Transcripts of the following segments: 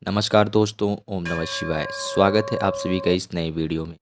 नमस्कार दोस्तों, ओम नमः शिवाय। स्वागत है आप सभी का इस नए वीडियो में।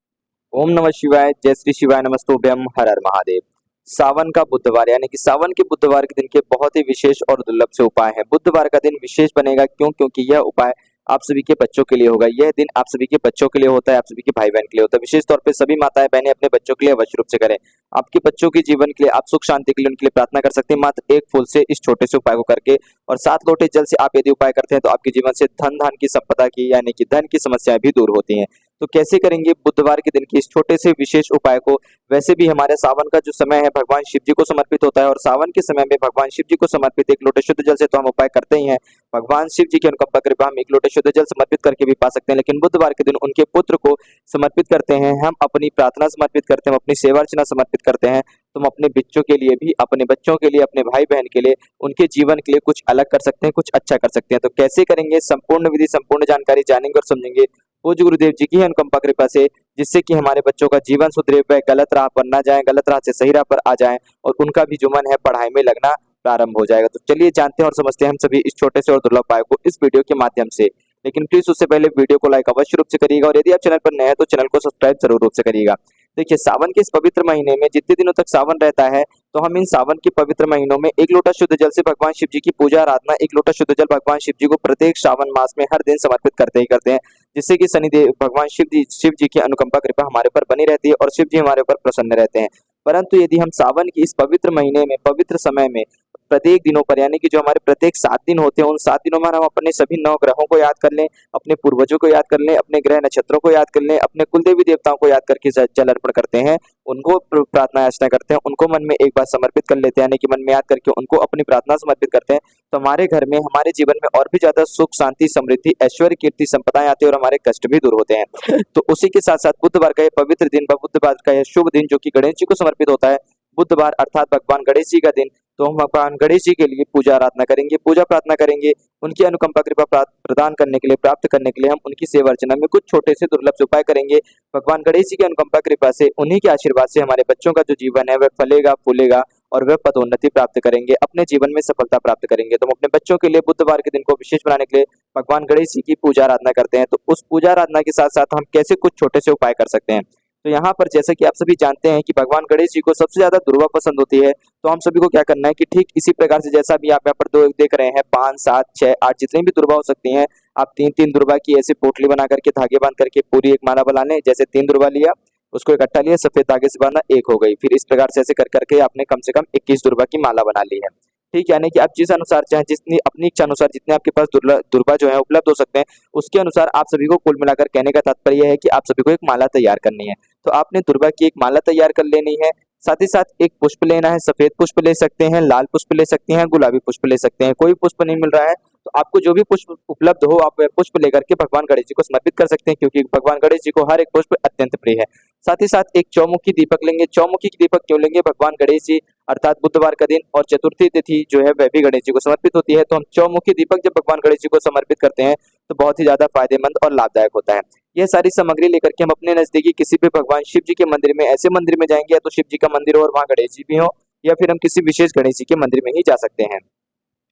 ओम नमः शिवाय, जय श्री शिवाय, नमस्तुभ्यम, हर हर महादेव। सावन का बुधवार यानी कि सावन के बुधवार के दिन के बहुत ही विशेष और दुर्लभ से उपाय हैं। बुधवार का दिन विशेष बनेगा क्यों? क्योंकि यह उपाय आप सभी के बच्चों के लिए होगा। यह दिन आप सभी के बच्चों के लिए होता है, आप सभी के भाई-बहन के लिए होता है। विशेष तौर पे सभी माताएँ-बहनें अपने बच्चों के लिए अवश्य रूप से करें। आपके बच्चों के जीवन के लिए, आप सुख शांति के लिए उनके लिए प्रार्थना कर सकते हैं मात्र एक फूल से इस छोटे से उपाय को करके। और 7 लोटे जल से आप यदि उपाय करते हैं तो आपके जीवन से धन-धान्य की, संपदा की यानी कि धन की समस्याएँ भी दूर होती हैं। तो कैसे करेंगे बुधवार के दिन के इस छोटे से विशेष उपाय को? वैसे भी हमारे सावन का जो समय है भगवान शिव जी को समर्पित होता है और सावन के समय में भगवान शिव जी को समर्पित एक लोटे शुद्ध जल से तो हम उपाय करते ही हैं। भगवान शिव जी की अनुकंपा कृपा हम एक लोटे शुद्ध जल समर्पित करके भी पा सकते हैं, लेकिन बुधवार के दिन उनके पुत्र को समर्पित करते हैं, हम अपनी प्रार्थना समर्पित करते हैं, हम अपनी सेवा अर्चना समर्पित करते हैं। तो हम अपने बच्चों के लिए भी, अपने बच्चों के लिए, अपने भाई बहन के लिए, उनके जीवन के लिए कुछ अलग कर सकते हैं, कुछ अच्छा कर सकते हैं। तो कैसे करेंगे? संपूर्ण विधि, संपूर्ण जानकारी जानेंगे और समझेंगे पूज्य गुरुदेव जी की अनुकंपा कृपा से, जिससे कि हमारे बच्चों का जीवन सुधरे, वह गलत राह पर ना जाए, गलत राह से सही राह पर आ जाए और उनका भी जो मन है पढ़ाई में लगना प्रारंभ हो जाएगा। तो चलिए जानते हैं और समझते हैं हम सभी इस छोटे से और दुर्लभ उपाय को इस वीडियो के माध्यम से। लेकिन प्लीज उससे पहले वीडियो को लाइक अवश्य रूप से करिएगा और यदि आप चैनल पर नए हैं तो चैनल को सब्सक्राइब जरूर रूप से करिएगा। देखिए, सावन के इस पवित्र महीने में जितने दिनों तक सावन रहता है, तो हम इन सावन के पवित्र महीनों में एक लोटा शुद्ध जल से भगवान शिव जी की पूजा आराधना, एक लोटा शुद्ध जल भगवान शिव जी को प्रत्येक श्रावण मास में हर दिन समर्पित करते ही करते हैं, जिससे कि शनिदेव भगवान शिव जी की अनुकंपा कृपा हमारे ऊपर बनी रहती है और शिव जी हमारे ऊपर प्रसन्न रहते हैं। परंतु यदि हम सावन की इस पवित्र महीने में, पवित्र समय में प्रत्येक दिनों पर यानी कि जो हमारे प्रत्येक 7 दिन होते हैं, उन 7 दिनों में हम अपने सभी 9 ग्रहों को याद कर लें, अपने पूर्वजों को याद कर लें, अपने ग्रह नक्षत्रों को याद कर लें, अपने कुल देवी देवताओं को याद करके जल अर्पण करते हैं, उनको प्रार्थना याचना करते हैं, उनको मन में एक बार समर्पित कर लेते हैं, यानी कि मन में याद करके उनको अपनी प्रार्थना समर्पित करते हैं, तो हमारे घर में, हमारे जीवन में और भी ज्यादा सुख, शांति, समृद्धि, ऐश्वर्य, कीर्ति, संपदाएं आती है और हमारे कष्ट भी दूर होते हैं। तो उसी के साथ साथ बुधवार का यह पवित्र दिन, बुधवार का यह शुभ दिन जो कि गणेश जी को समर्पित होता है, बुधवार अर्थात भगवान गणेश जी का दिन, तो हम भगवान गणेश जी के लिए पूजा आराधना करेंगे, पूजा प्रार्थना करेंगे, उनकी अनुकंपा कृपा प्रदान करने के लिए, प्राप्त करने के लिए हम उनकी सेवा अर्चना में कुछ छोटे से दुर्लभ से उपाय करेंगे। भगवान गणेश जी की अनुकंपा कृपा से, उन्हीं के आशीर्वाद से हमारे बच्चों का जो जीवन है वह फलेगा, फूलेगा और वह पदोन्नति प्राप्त करेंगे, अपने जीवन में सफलता प्राप्त करेंगे। तो हम अपने बच्चों के लिए बुधवार के दिन को विशेष बनाने के लिए भगवान गणेश जी की पूजा आराधना करते हैं। तो उस पूजा आराधना के साथ साथ हम कैसे कुछ छोटे से उपाय कर सकते हैं? तो यहाँ पर जैसे कि आप सभी जानते हैं कि भगवान गणेश जी को सबसे ज्यादा दुर्वा पसंद होती है, तो हम सभी को क्या करना है कि ठीक इसी प्रकार से जैसा भी आप यहाँ पर देख रहे हैं 5, 7, 6, 8 जितनी भी दुर्वा हो सकती हैं, आप 3-3 दुर्वा की ऐसी पोटली बना करके धागे बांध करके पूरी एक माला बना लें। जैसे 3 दुर्वा लिया, उसको इकट्ठा लिया, सफेद धागे से बांधा, 1 हो गई। फिर इस प्रकार से ऐसे कर करके आपने कम से कम 21 दुर्वा की माला बना ली है। ठीक, यानी कि आप जिस अनुसार चाहे, जितनी अपनी इच्छा अनुसार जितने आपके पास दुर्वा जो है उपलब्ध हो सकते हैं, उसके अनुसार आप सभी को कुल मिलाकर कहने का तात्पर्य है कि आप सभी को एक माला तैयार करनी है। तो आपने दुर्वा की एक माला तैयार कर लेनी है, साथ ही साथ एक पुष्प लेना है, सफेद पुष्प ले सकते हैं, लाल पुष्प ले सकते हैं, गुलाबी पुष्प ले सकते हैं। कोई पुष्प नहीं मिल रहा है तो आपको जो भी पुष्प उपलब्ध हो आप वह पुष्प लेकर के भगवान गणेश जी को समर्पित कर सकते हैं, क्योंकि भगवान गणेश जी को हर एक पुष्प अत्यंत प्रिय है। साथ ही साथ एक चौमुखी दीपक लेंगे। चौमुखी दीपक क्यों लेंगे? भगवान गणेश जी अर्थात बुधवार का दिन और चतुर्थी तिथि जो है वह भी गणेश जी को समर्पित होती है, तो हम चौमुखी दीपक जब भगवान गणेश जी को समर्पित करते हैं तो बहुत ही ज्यादा फायदेमंद और लाभदायक होता है। यह सारी सामग्री लेकर के हम अपने नजदीकी किसी भी भगवान शिव जी के मंदिर में, ऐसे मंदिर में जाएंगे या तो शिव जी का मंदिर हो और वहाँ गणेश जी भी हो, या फिर हम किसी विशेष गणेश जी के मंदिर में ही जा सकते हैं।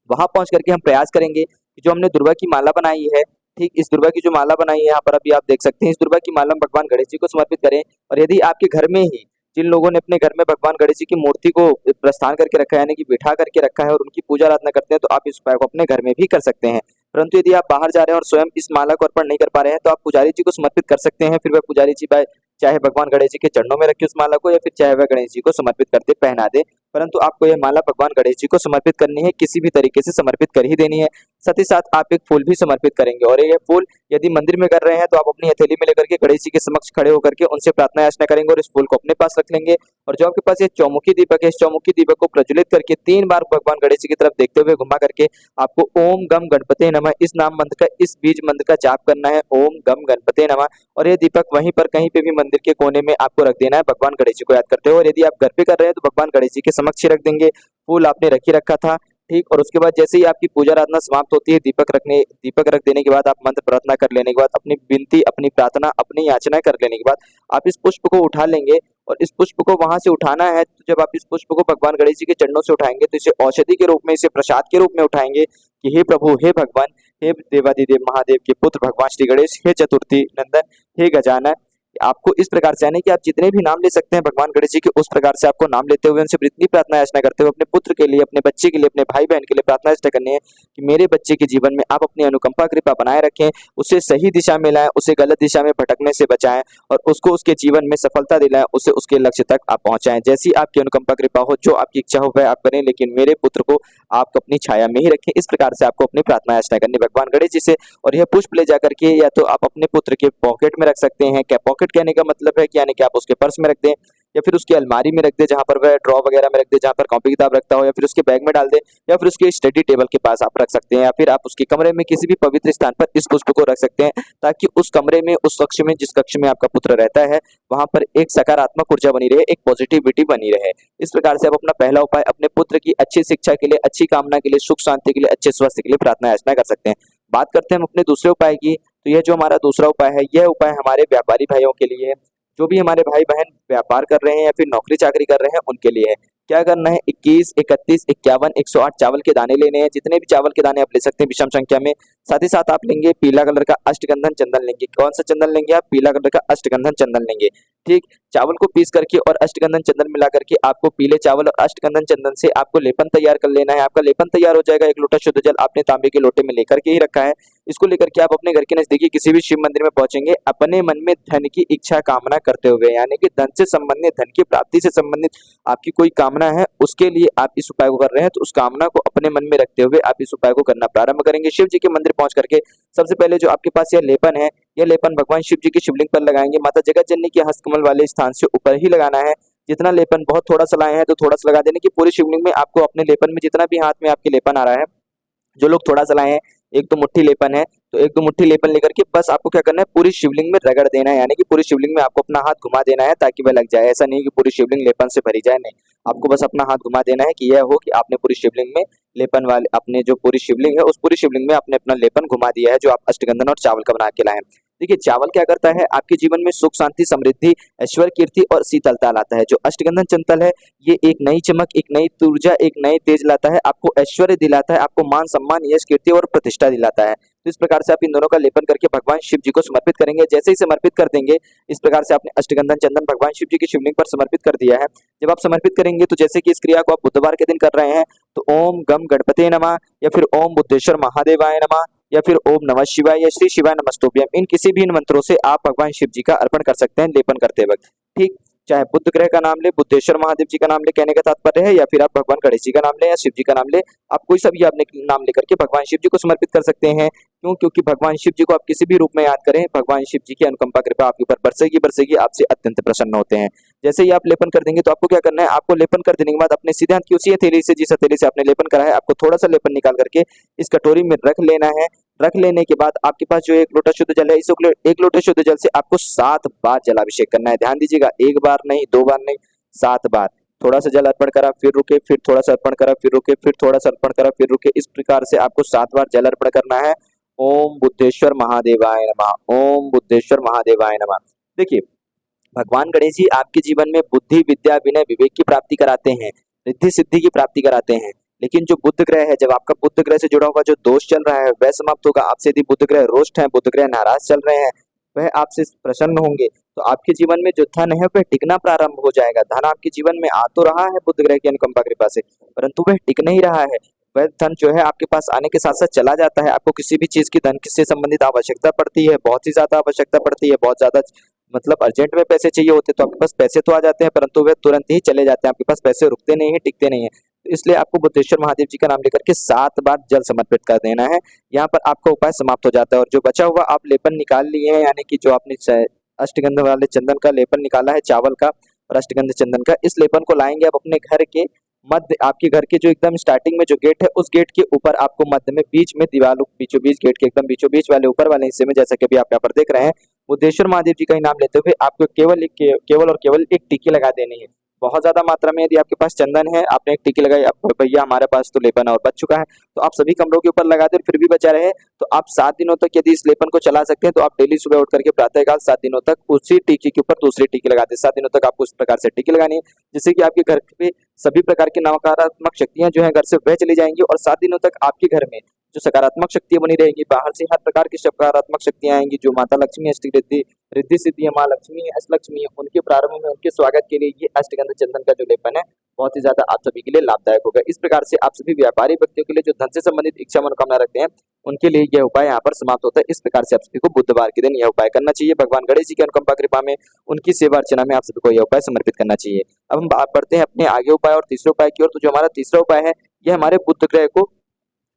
वहां पहुंच करके हम प्रयास करेंगे कि जो हमने दुर्वा की माला बनाई है, ठीक इस दुर्वा की जो माला बनाई है यहाँ पर अभी आप देख सकते हैं, इस दुर्वा की माला हम भगवान गणेश जी को समर्पित करें। और यदि आपके घर में ही जिन लोगों ने अपने घर में भगवान गणेश जी की मूर्ति को प्रस्थान करके रखा है, यानी कि बिठा करके रखा है और उनकी पूजा आराधना करते हैं, तो आप इस उपाय को अपने घर में भी कर सकते हैं। परंतु यदि आप बाहर जा रहे हैं और स्वयं इस माला को अर्पण नहीं कर पा रहे हैं, तो आप पुजारी जी को समर्पित कर सकते हैं। फिर वह पुजारी जी चाहे भगवान गणेश जी के चरणों में रखे उस माला को, या फिर चाहे वह गणेश जी को समर्पित करते पहना दे, परंतु आपको यह माला भगवान गणेश जी को समर्पित करनी है, किसी भी तरीके से समर्पित कर ही देनी है। साथ ही साथ आप एक फूल भी समर्पित करेंगे और यह फूल यदि मंदिर में कर रहे हैं तो आप अपनी हथेली में लेकर के गणेश जी के समक्ष खड़े होकर के उनसे प्रार्थना याचना करेंगे और इस फूल को अपने पास रख लेंगे। और जो आपके पास ये चौमुखी दीपक है, इस चौमुखी दीपक को प्रज्वलित करके 3 बार भगवान गणेश जी की तरफ देखते हुए घुमा करके आपको ओम गम गणपते नमः इस नाम मंत्र का, इस बीज मंत्र का जाप करना है, ओम गम गणपते नमः। और ये दीपक वहीं पर कहीं पे भी मंदिर के कोने में आपको रख देना है भगवान गणेश जी को याद करते हुए। और यदि आप घर पे कर रहे हैं तो भगवान गणेश जी के समक्ष ही रख देंगे, फूल आपने रख ही रखा था, ठीक। और उसके बाद जैसे ही आपकी पूजा आराधना समाप्त होती है, दीपक रख देने के बाद, आप मंत्र प्रार्थना कर लेने के बाद, अपनी विनती, अपनी प्रार्थना, अपनी याचना कर लेने के बाद आप इस पुष्प को उठा लेंगे। और इस पुष्प को वहां से उठाना है, तो जब आप इस पुष्प को भगवान गणेश जी के चरणों से उठाएंगे तो इसे औषधि के रूप में, इसे प्रसाद के रूप में उठाएंगे कि हे प्रभु, हे भगवान, हे देवादिदेव महादेव के पुत्र भगवान श्री गणेश, हे चतुर्थी नंदन, हे गजानन। आपको इस प्रकार से यानी कि आप जितने भी नाम ले सकते हैं भगवान गणेश जी के, उस प्रकार से आपको नाम लेते हुए उनसे इतनी प्रार्थना याचना करते हुए अपने पुत्र के लिए, अपने बच्चे के लिए, अपने भाई बहन के लिए प्रार्थना याचना करनी है कि मेरे बच्चे के जीवन में आप अपनी अनुकंपा कृपा बनाए रखें, उसे सही दिशा में लाएं, उसे गलत दिशा में भटकने से बचाएं और उसको उसके जीवन में सफलता दिलाएं, उसे उसके लक्ष्य तक आप पहुंचाएं। जैसी आपकी अनुकंपा कृपा हो, जो आपकी इच्छा हो वह आप करें, लेकिन मेरे पुत्र को आप अपनी छाया में ही रखें। इस प्रकार से आपको अपनी प्रार्थना याचना करनी भगवान गणेश जी से। और यह पुष्प ले जाकर के या तो आप अपने पुत्र के पॉकेट में रख सकते हैं। क्या पॉकेट कहने का मतलब है कि यानी कि आप उसके पर्स में रख दें या फिर उसकी अलमारी में रख दे, जहां पर वह ड्रॉ वगैरह में रख दे, जहां पर कॉपी किताब रखता हो, या फिर उसके बैग में डाल दे, या फिर उसके स्टडी टेबल के पास आप रख सकते हैं, या फिर आप उसके कमरे में किसी भी पवित्र स्थान पर इस पुष्प को रख सकते हैं, ताकि उस कमरे में, उस कक्ष में, जिस कक्ष में आपका पुत्र रहता है, वहां पर एक सकारात्मक ऊर्जा बनी रहे, एक पॉजिटिविटी बनी रहे। इस प्रकार से आप अपना पहला उपाय अपने पुत्र की अच्छी शिक्षा के लिए, अच्छी कामना के लिए, सुख शांति के लिए, अच्छे स्वास्थ्य के लिए प्रार्थना याचना कर सकते हैं। बात करते हैं हम अपने दूसरे उपाय की। तो यह जो हमारा दूसरा उपाय है, यह उपाय हमारे व्यापारी भाइयों के लिए है। जो भी हमारे भाई बहन व्यापार कर रहे हैं या फिर नौकरी चाकरी कर रहे हैं, उनके लिए है। क्या करना है, 21, 31, 51, 108 चावल के दाने लेने हैं। जितने भी चावल के दाने आप ले सकते हैं विषम संख्या में। साथ ही साथ आप लेंगे पीला कलर का अष्टगंधन चंदन लेंगे। कौन सा चंदन लेंगे आप? पीला कलर का अष्टगंधन चंदन लेंगे। ठीक, चावल को पीस करके और अष्टगंधन चंदन मिला करके आपको पीले चावल और अष्टगंधन चंदन से आपको लेपन तैयार कर लेना है। आपका लेपन तैयार हो जाएगा। 1 लोटा शुद्ध जल आपने तांबे के लोटे में लेकर के ही रखा है। इसको लेकर के आप अपने घर के नजदीकी किसी भी शिव मंदिर में पहुंचेंगे, अपने मन में धन की इच्छा कामना करते हुए, यानी कि धन से संबंधित, धन की प्राप्ति से संबंधित आपकी कोई कामना है, उसके लिए आप इस उपाय को कर रहे हैं, तो उस कामना को अपने मन में रखते हुए आप इस उपाय को करना प्रारंभ करेंगे। शिव जी के मंदिर पहुंच करके सबसे पहले जो आपके पास यह लेपन है, यह लेपन भगवान शिव जी के शिवलिंग पर लगाएंगे। माता जगत जननी के हस्तकमल वाले स्थान से ऊपर ही लगाना है। जितना लेपन, बहुत थोड़ा सा लाए हैं तो थोड़ा सा लगा देने की पूरी शिवलिंग में। आपको अपने लेपन में जितना भी हाथ में आपके लेपन आ रहा है, जो लोग थोड़ा सा लाए हैं, 1-2 मुट्ठी लेपन है, तो 1-2 मुट्ठी लेपन लेकर के बस आपको क्या करना है, पूरी शिवलिंग में रगड़ देना है। यानी कि पूरी शिवलिंग में आपको अपना हाथ घुमा देना है ताकि वह लग जाए। ऐसा नहीं कि पूरी शिवलिंग लेपन से भरी जाए, नहीं, आपको बस अपना हाथ घुमा देना है कि यह हो कि आपने पूरी शिवलिंग में लेपन वाले, अपने जो पूरी शिवलिंग है उस पूरी शिवलिंग में आपने अपना लेपन घुमा दिया है, जो आप अष्टगंधन और चावल का बना के लाए हैं। देखिए, चावल क्या करता है, आपके जीवन में सुख शांति समृद्धि ऐश्वर्य कीर्ति और शीतलता लाता है। जो अष्टगंधन चंदन है, ये एक नई चमक, एक नई ऊर्जा, एक नई तेज लाता है, आपको ऐश्वर्य दिलाता है, आपको मान सम्मान, यश कीर्ति और प्रतिष्ठा दिलाता है। तो इस प्रकार से आप इन दोनों का लेपन करके भगवान शिव जी को समर्पित करेंगे। जैसे ही समर्पित कर देंगे, इस प्रकार से आपने अष्टगंधन चंदन भगवान शिव जी की शिवलिंग पर समर्पित कर दिया है। जब आप समर्पित करेंगे तो जैसे कि इस क्रिया को आप बुधवार के दिन कर रहे हैं, तो ओम गम गणपते नमः, या फिर ओम बुद्धेश्वर महादेवाय नमः, या फिर ओम नमः शिवाय या श्री शिवाय नमस्तुभ्यम, इन किसी भी इन मंत्रों से आप भगवान शिव जी का अर्पण कर सकते हैं लेपन करते वक्त। ठीक, चाहे बुद्ध ग्रह का नाम ले, बुद्धेश्वर महादेव जी का नाम ले, कहने का तात्पर्य है, या फिर आप भगवान गणेश जी का नाम ले या शिव जी का नाम ले, आप कोई सा भी आपने नाम लेकर के भगवान शिव जी को समर्पित कर सकते हैं। क्यों? क्योंकि भगवान शिव जी को आप किसी भी रूप में याद करें, भगवान शिव जी की अनुकंपा कृपा आपके ऊपर बरसेगी बरसेगी, आपसे अत्यंत प्रसन्न होते हैं। जैसे ही आप लेपन कर देंगे तो आपको क्या करना है, आपको लेपन कर देने के बाद अपने सीधे हाथ की उसी हथेली से, जिस हथेली से आपने लेपन करा है, आपको थोड़ा सा लेपन निकाल करके इस कटोरी में रख लेना है। रख लेने के बाद आपके पास जो 1 लोटा शुद्ध जल है, इस 1 लोटे शुद्ध जल से आपको 7 बार जलाभिषेक करना है। ध्यान दीजिएगा, 1 बार नहीं, 2 बार नहीं, 7 बार। थोड़ा सा जल अर्पण करा, फिर रुके, फिर थोड़ा सा अर्पण करा, फिर रुके, फिर थोड़ा सा अर्पण करा, फिर रुके। इस प्रकार से आपको 7 बार जल अर्पण करना है। ओम बुद्धेश्वर महादेवाय नमः, ओम बुद्धेश्वर महादेवाय नमः। देखिए, भगवान गणेश जी आपके जीवन में बुद्धि विद्या विनय विवेक की प्राप्ति कराते हैं, रिद्धि सिद्धि की प्राप्ति कराते हैं। लेकिन जो बुध ग्रह है, जब आपका बुध ग्रह से जुड़ा हुआ जो दोष चल रहा है वह समाप्त होगा। आपसे यदि बुध ग्रह रोष्ट है, बुध ग्रह नाराज चल रहे हैं, वह आपसे प्रसन्न होंगे, तो आपके जीवन में जो धन है वह टिकना प्रारंभ हो जाएगा। धन आपके जीवन में आ तो रहा है बुध ग्रह की अनुकंपा कृपा से, परंतु वह टिक नहीं रहा है। वह धन जो है आपके पास आने के साथ साथ चला जाता है। आपको किसी भी चीज की धन से संबंधित आवश्यकता पड़ती है, बहुत ही ज्यादा आवश्यकता पड़ती है, बहुत ज्यादा मतलब अर्जेंट में पैसे चाहिए होते तो आपके पास पैसे तो आ जाते हैं, परंतु वे तुरंत ही चले जाते हैं। आपके पास पैसे रुकते नहीं है, टिकते नहीं है। तो इसलिए आपको बुद्धेश्वर महादेव जी का नाम लेकर के 7 बार जल समर्पित कर देना है। यहाँ पर आपका उपाय समाप्त हो जाता है। और जो बचा हुआ आप लेपन निकाल लिए हैं, यानी कि जो आपने अष्टगंध वाले चंदन का लेपन निकाला है, चावल का और अष्टगंध चंदन का, इस लेपन को लाएंगे आप अपने घर के मध्य, आपके घर के जो एकदम स्टार्टिंग में जो गेट है, उस गेट के ऊपर आपको मध्य में बीच में दीवारों बीचों बीच, गेट के एकदम बीचों बीच वाले ऊपर वाले हिस्से में, जैसा कि अभी आप यहाँ पर देख रहे हैं, बुद्धेश्वर महादेव जी का ही नाम लेते हुए आपको केवल और केवल एक टिक्की लगा देनी है। बहुत ज्यादा मात्रा में यदि आपके पास चंदन है, आपने एक टिक्की लगाई, अब भैया हमारे पास तो लेपन और बच चुका है, तो आप सभी कमरों के ऊपर लगा दें, फिर भी बचा रहे तो आप 7 दिनों तक यदि इस लेपन को चला सकते हैं, तो आप डेली सुबह उठ करके प्रातःकाल 7 दिनों तक उसी टिक्की के ऊपर दूसरी टिक्की लगा दें। 7 दिनों तक आपको इस प्रकार से टिक्की लगानी है, जिससे कि आपके घर पे सभी प्रकार की नकारात्मक शक्तियां जो है घर से वह चली जाएंगी और 7 दिनों तक आपके घर में जो सकारात्मक शक्तियां बनी रहेंगी, बाहर से हर प्रकार की सकारात्मक शक्तियां आएंगी। जो माता लक्ष्मी अष्टक रिद्धि रिद्धि सिद्धि है, माँ लक्ष्मी अष्टलक्ष्मी है, उनके प्रारंभ में उनके स्वागत के लिए ये अष्टगंध चंदन का जो लेपन है बहुत ही ज्यादा आप सभी के लिए लाभदायक होगा। इस प्रकार से आप सभी व्यापारी व्यक्तियों के लिए जो धन से संबंधित इच्छा मनोकामना रखते हैं उनके लिए यह उपाय यहाँ पर समाप्त होता है। इस प्रकार से आप सभी को बुधवार के दिन यह उपाय करना चाहिए। भगवान गणेश जी की अनुकंपा कृपा में उनकी सेवा अर्चना में आप सभी को यह उपाय समर्पित करना चाहिए। अब हम बात बढ़ते हैं अपने आगे उपाय और तीसरे उपाय की ओर। तो जो हमारा तीसरा उपाय है यह हमारे बुध ग्रह को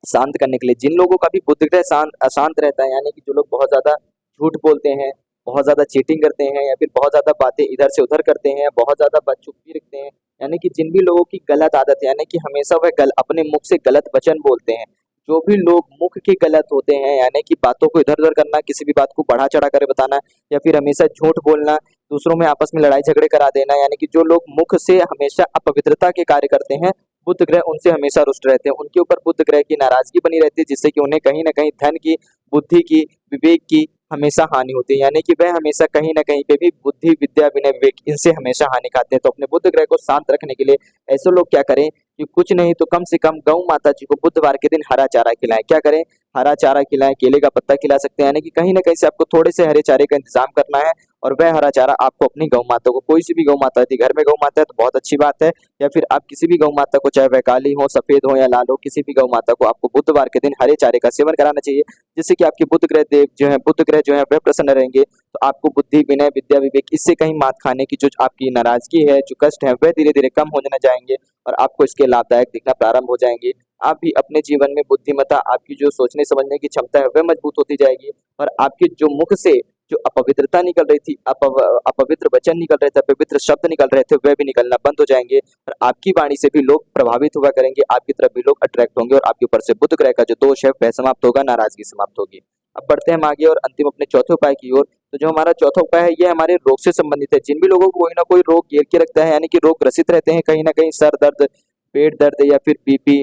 शांत करने के लिए। जिन लोगों का भी बुध ग्रह अशांत रहता है, यानी कि जो लोग बहुत ज्यादा झूठ बोलते हैं, बहुत ज्यादा चीटिंग करते हैं, या फिर बहुत ज्यादा बातें इधर से उधर करते हैं, बहुत ज्यादा बदचुप्पी रखते हैं, यानी कि जिन भी लोगों की गलत आदत है, यानी कि हमेशा वह अपने मुख से गलत वचन बोलते हैं, जो भी लोग मुख के गलत होते हैं, यानी कि बातों को इधर उधर करना, किसी भी बात को बढ़ा चढ़ा कर बताना, या फिर हमेशा झूठ बोलना, दूसरों में आपस में लड़ाई झगड़े करा देना, यानी कि जो लोग मुख से हमेशा अपवित्रता के कार्य करते हैं, बुध ग्रह उनसे हमेशा रुष्ट रहते हैं। उनके ऊपर बुध ग्रह की नाराजगी बनी रहती है, जिससे कि उन्हें कहीं ना कहीं धन की, बुद्धि की, विवेक की हमेशा हानि होती है, यानी कि वह हमेशा कहीं ना कहीं पे भी बुद्धि, विद्या, विनय, विवेक इनसे हमेशा हानि खाते हैं। तो अपने बुध ग्रह को शांत रखने के लिए ऐसे लोग क्या करें कि कुछ नहीं तो कम से कम गौ माता जी को बुधवार के दिन हरा चारा खिलाएं। क्या करें? हरा चारा खिलाएं, केले का पत्ता खिला सकते हैं, यानी कि कहीं ना कहीं से आपको थोड़े से हरे चारे का इंतजाम करना है, और वह हरा चारा आपको अपनी गौ माता को, कोई सी भी गौ माता यदि घर में गौ माता है तो बहुत अच्छी बात है, या फिर आप किसी भी गौ माता को, चाहे वह काली हो, सफेद हो या लाल हो, किसी भी गौ माता को आपको बुधवार के दिन हरे चारे का सेवन कराना चाहिए, जिससे कि आपके बुध ग्रह देव जो है, बुध ग्रह जो है वह प्रसन्न रहेंगे। तो आपको बुद्धि, विनय, विद्या, विवेक इससे कहीं मात खाने की जो आपकी नाराजगी है, जो कष्ट है, वह धीरे धीरे कम होने जाएंगे और आपको इसके लाभदायक दिखना प्रारंभ हो जाएंगे। आप भी अपने जीवन में बुद्धिमत्ता, आपकी जो सोचने समझने की क्षमता है वह मजबूत होती जाएगी, और आपके जो मुख से जो अपवित्रता निकल रही थी, अपवित्र वचन निकल रहे थे, अपवित्र शब्द निकल रहे थे, वह भी निकलना बंद हो जाएंगे, और आपकी वाणी से भी लोग प्रभावित हुआ करेंगे, आपकी तरफ भी लोग अट्रैक्ट होंगे, और आपके ऊपर से बुध ग्रह का जो दोष है वह समाप्त होगा, नाराजगी समाप्त होगी। अब बढ़ते हैं हम आगे और अंतिम अपने चौथे उपाय की ओर। तो जो हमारा चौथा उपाय है यह हमारे रोग से संबंधित है। जिन भी लोगों को कोई ना कोई रोग घेर के रखता है, यानी कि रोग ग्रसित रहते हैं, कहीं ना कहीं सर दर्द, पेट दर्द, या फिर बीपी,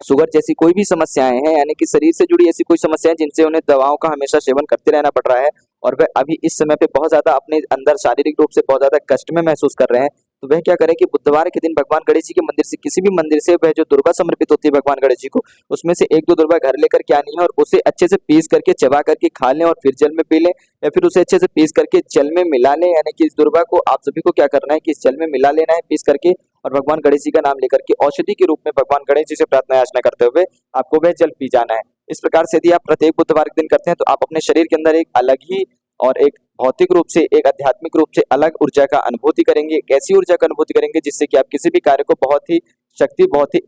शुगर जैसी कोई भी समस्याएं हैं, यानी कि शरीर से जुड़ी ऐसी कोई समस्याएं जिनसे उन्हें दवाओं का हमेशा सेवन करते रहना पड़ रहा है, और वह अभी इस समय पे बहुत ज्यादा अपने अंदर शारीरिक रूप से बहुत ज्यादा कष्ट में महसूस कर रहे हैं, तो वह क्या करें कि बुधवार के दिन भगवान गणेश जी के मंदिर से, किसी भी मंदिर से वह जो दुर्वा समर्पित होती है भगवान गणेश जी को, उसमें से एक दो दुर्वा घर लेकर के आनी है, और उसे अच्छे से पीस करके चबा करके खा लें, और फिर जल में पी लें, या फिर उसे अच्छे से पीस करके जल में मिला लें, यानी कि इस दुर्वा को आप सभी को क्या करना है कि इस जल में मिला लेना है पीस करके, और भगवान गणेश जी का नाम लेकर के औषधि के रूप में भगवान गणेश जी से प्रार्थना याचना करते हुए आपको वह जल पी जाना है। इस प्रकार से यदि आप प्रत्येक बुधवार के दिन करते हैं तो आप अपने शरीर के अंदर एक अलग ही और एक भौतिक रूप से, एक आध्यात्मिक रूप से अलग ऊर्जा का अनुभूति करेंगे। एक ऐसी ऊर्जा का अनुभूति करेंगे जिससे कि आप किसी भी कार्य को बहुत ही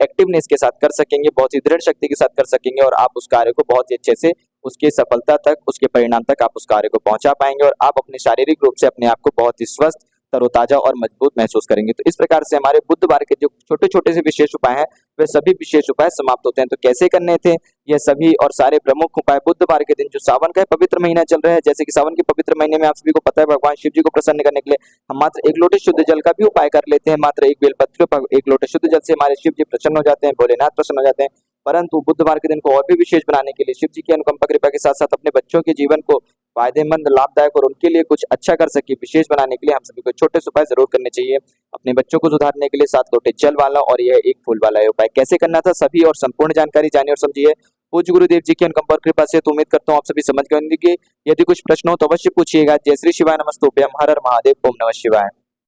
एक्टिवनेस के साथ कर सकेंगे, बहुत ही दृढ़ शक्ति के साथ कर सकेंगे, और आप उस कार्य को बहुत ही अच्छे से उसके सफलता तक, उसके परिणाम तक आप उस कार्य को पहुंचा पाएंगे, और आप अपने शारीरिक रूप से अपने आप को बहुत ही स्वस्थ, तरोताजा और मजबूत महसूस करेंगे। तो इस प्रकार से हमारे बुधवार के जो छोटे छोटे से विशेष उपाय हैं वे सभी विशेष उपाय समाप्त होते हैं। तो कैसे करने थे यह सभी और सारे प्रमुख उपाय बुधवार के दिन, जो सावन का पवित्र महीना चल रहा है, जैसे कि सावन के पवित्र महीने में आप सभी को पता है भगवान शिव जी को प्रसन्न करने के लिए हम मात्र 1 लोटे शुद्ध जल का भी उपाय कर लेते हैं। मात्र 1 बेलपत्र, 1 लोटे शुद्ध जल से हमारे शिव जी प्रसन्न हो जाते हैं, भोलेनाथ प्रसन्न हो जाते हैं। परंतु बुधवार के दिन को और भी विशेष बनाने के लिए, शिव जी की अनुकंपा कृपा के साथ साथ अपने बच्चों के जीवन को फायदेमंद, लाभदायक और उनके लिए कुछ अच्छा कर सके, विशेष बनाने के लिए हम सभी को छोटे से उपाय जरूर करने चाहिए। अपने बच्चों को सुधारने के लिए 7 लोटे जल वाला और यह 1 फूल वाला उपाय कैसे करना था, सभी और संपूर्ण जानकारी जानिए और समझिए पूज्य गुरुदेव जी की अनुकंपा और कृपा से। तो उम्मीद करता हूँ आप सभी समझ गए होंगे। यदि कुछ प्रश्न हो तो अवश्य पूछिएगा। जय श्री शिवाय, नमस्तुभ्यम, हर हर महादेव, ओम नमः शिवाय।